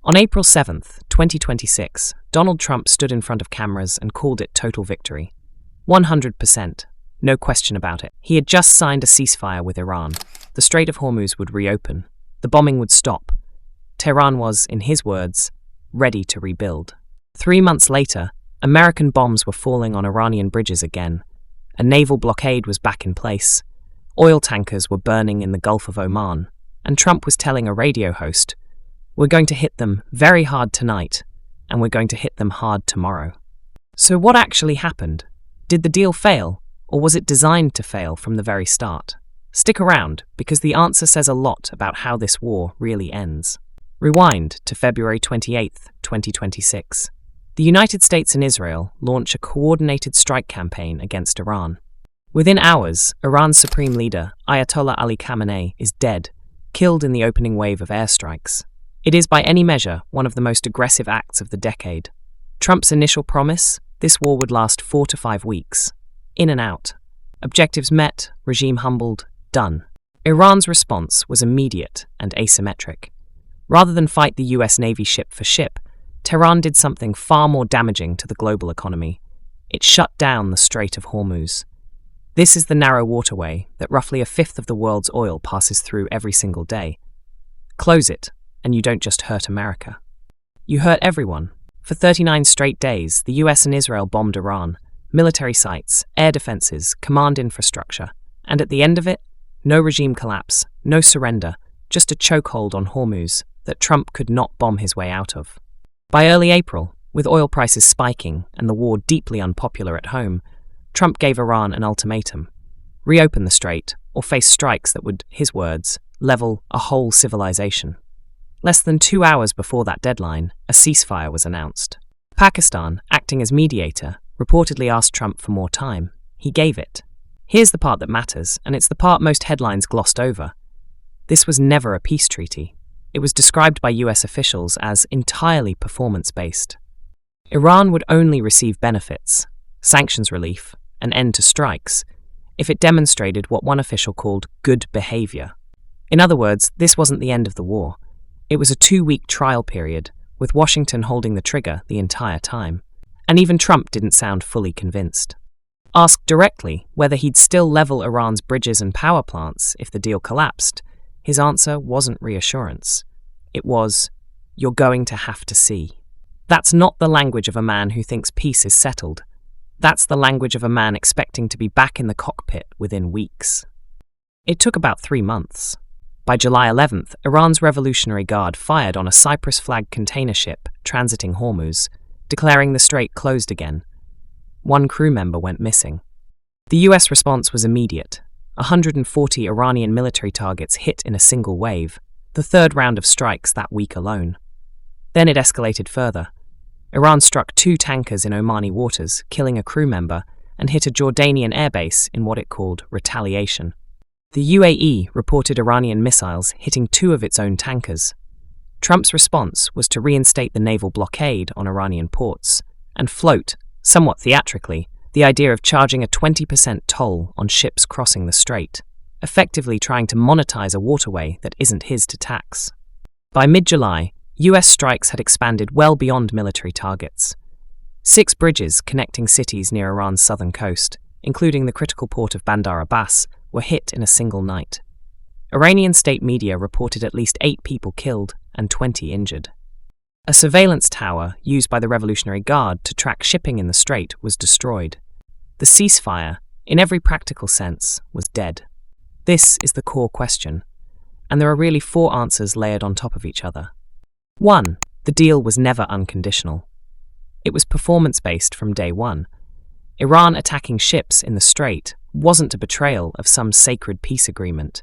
On April 7th, 2026, Donald Trump stood in front of cameras and called it total victory. 100%. No question about it. He had just signed a ceasefire with Iran. The Strait of Hormuz would reopen. The bombing would stop. Tehran was, in his words, ready to rebuild. 3 months later, American bombs were falling on Iranian bridges again. A naval blockade was back in place. Oil tankers were burning in the Gulf of Oman. And Trump was telling a radio host, "We're going to hit them very hard tonight, and we're going to hit them hard tomorrow." So what actually happened? Did the deal fail, or was it designed to fail from the very start? Stick around, because the answer says a lot about how this war really ends. Rewind to February 28, 2026. The United States and Israel launch a coordinated strike campaign against Iran. Within hours, Iran's supreme leader, Ayatollah Ali Khamenei, is dead, killed in the opening wave of airstrikes. It is by any measure one of the most aggressive acts of the decade. Trump's initial promise, this war would last 4 to 5 weeks. In and out. Objectives met, regime humbled, done. Iran's response was immediate and asymmetric. Rather than fight the US Navy ship for ship, Tehran did something far more damaging to the global economy. It shut down the Strait of Hormuz. This is the narrow waterway that roughly a fifth of the world's oil passes through every single day. Close it, and you don't just hurt America. You hurt everyone. For 39 straight days, the US and Israel bombed Iran, military sites, air defenses, command infrastructure. And at the end of it, no regime collapse, no surrender, just a chokehold on Hormuz that Trump could not bomb his way out of. By early April, with oil prices spiking and the war deeply unpopular at home, Trump gave Iran an ultimatum: reopen the strait or face strikes that would, his words, level a whole civilization. Less than 2 hours before that deadline, a ceasefire was announced. Pakistan, acting as mediator, reportedly asked Trump for more time. He gave it. Here's the part that matters, and it's the part most headlines glossed over. This was never a peace treaty. It was described by US officials as entirely performance-based. Iran would only receive benefits, sanctions relief, an end to strikes, if it demonstrated what one official called good behavior. In other words, this wasn't the end of the war. It was a 2-week trial period, with Washington holding the trigger the entire time. And even Trump didn't sound fully convinced. Asked directly whether he'd still level Iran's bridges and power plants if the deal collapsed, his answer wasn't reassurance. It was, "You're going to have to see." That's not the language of a man who thinks peace is settled. That's the language of a man expecting to be back in the cockpit within weeks. It took about 3 months. By July 11th, Iran's Revolutionary Guard fired on a Cyprus-flagged container ship transiting Hormuz, declaring the strait closed again. 1 crew member went missing. The US response was immediate. 140 Iranian military targets hit in a single wave, the 3rd round of strikes that week alone. Then it escalated further. Iran struck 2 tankers in Omani waters, killing a crew member, and hit a Jordanian airbase in what it called retaliation. The UAE reported Iranian missiles hitting 2 of its own tankers. Trump's response was to reinstate the naval blockade on Iranian ports and float, somewhat theatrically, the idea of charging a 20% toll on ships crossing the strait, effectively trying to monetize a waterway that isn't his to tax. By mid-July, US strikes had expanded well beyond military targets. 6 bridges connecting cities near Iran's southern coast, including the critical port of Bandar Abbas, were hit in a single night. Iranian state media reported at least 8 people killed and 20 injured. A surveillance tower used by the Revolutionary Guard to track shipping in the strait was destroyed. The ceasefire, in every practical sense, was dead. This is the core question, and there are really 4 answers layered on top of each other. 1. The deal was never unconditional. It was performance-based from day one. Iran attacking ships in the strait wasn't a betrayal of some sacred peace agreement.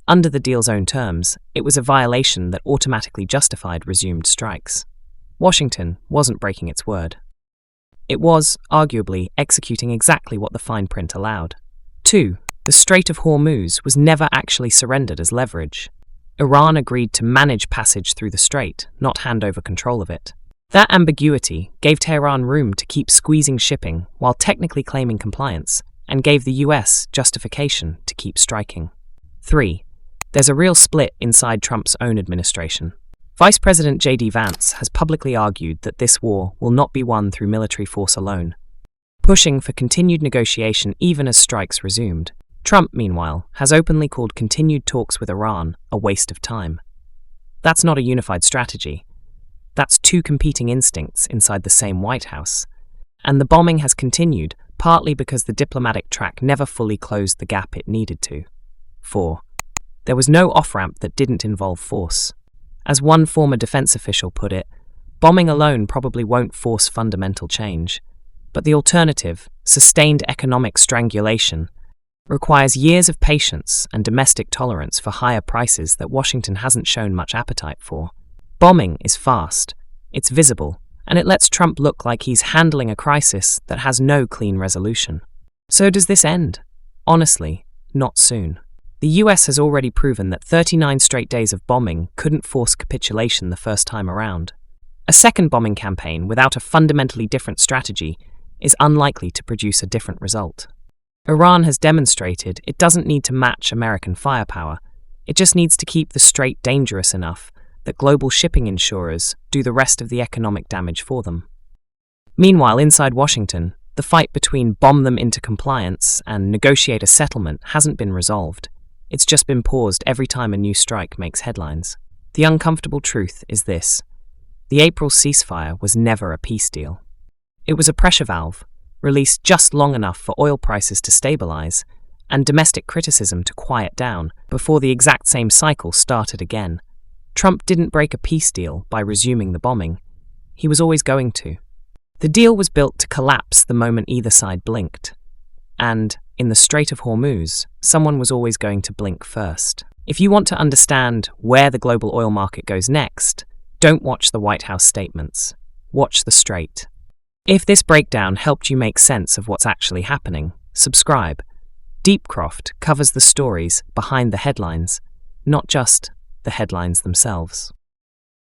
Under the deal's own terms, it was a violation that automatically justified resumed strikes. Washington wasn't breaking its word. It was, arguably, executing exactly what the fine print allowed. 2. The Strait of Hormuz was never actually surrendered as leverage. Iran agreed to manage passage through the strait, not hand over control of it. That ambiguity gave Tehran room to keep squeezing shipping while technically claiming compliance, and gave the US justification to keep striking. 3. There's a real split inside Trump's own administration. Vice President J.D. Vance has publicly argued that this war will not be won through military force alone, pushing for continued negotiation even as strikes resumed. Trump, meanwhile, has openly called continued talks with Iran a waste of time. That's not a unified strategy. That's two competing instincts inside the same White House. And the bombing has continued, partly because the diplomatic track never fully closed the gap it needed to. 4. There was no off-ramp that didn't involve force. As one former defense official put it, bombing alone probably won't force fundamental change. But the alternative, sustained economic strangulation, requires years of patience and domestic tolerance for higher prices that Washington hasn't shown much appetite for. Bombing is fast, it's visible, and it lets Trump look like he's handling a crisis that has no clean resolution. So does this end? Honestly, not soon. The US has already proven that 39 straight days of bombing couldn't force capitulation the first time around. A second bombing campaign without a fundamentally different strategy is unlikely to produce a different result. Iran has demonstrated it doesn't need to match American firepower. It just needs to keep the strait dangerous enough that global shipping insurers do the rest of the economic damage for them. Meanwhile, inside Washington, the fight between bomb them into compliance and negotiate a settlement hasn't been resolved. It's just been paused every time a new strike makes headlines. The uncomfortable truth is this: the April ceasefire was never a peace deal. It was a pressure valve, released just long enough for oil prices to stabilize and domestic criticism to quiet down before the exact same cycle started again. Trump didn't break a peace deal by resuming the bombing. He was always going to. The deal was built to collapse the moment either side blinked. And, in the Strait of Hormuz, someone was always going to blink first. If you want to understand where the global oil market goes next, don't watch the White House statements. Watch the Strait. If this breakdown helped you make sense of what's actually happening, subscribe. DEEPCROFT covers the stories behind the headlines, not just the headlines themselves.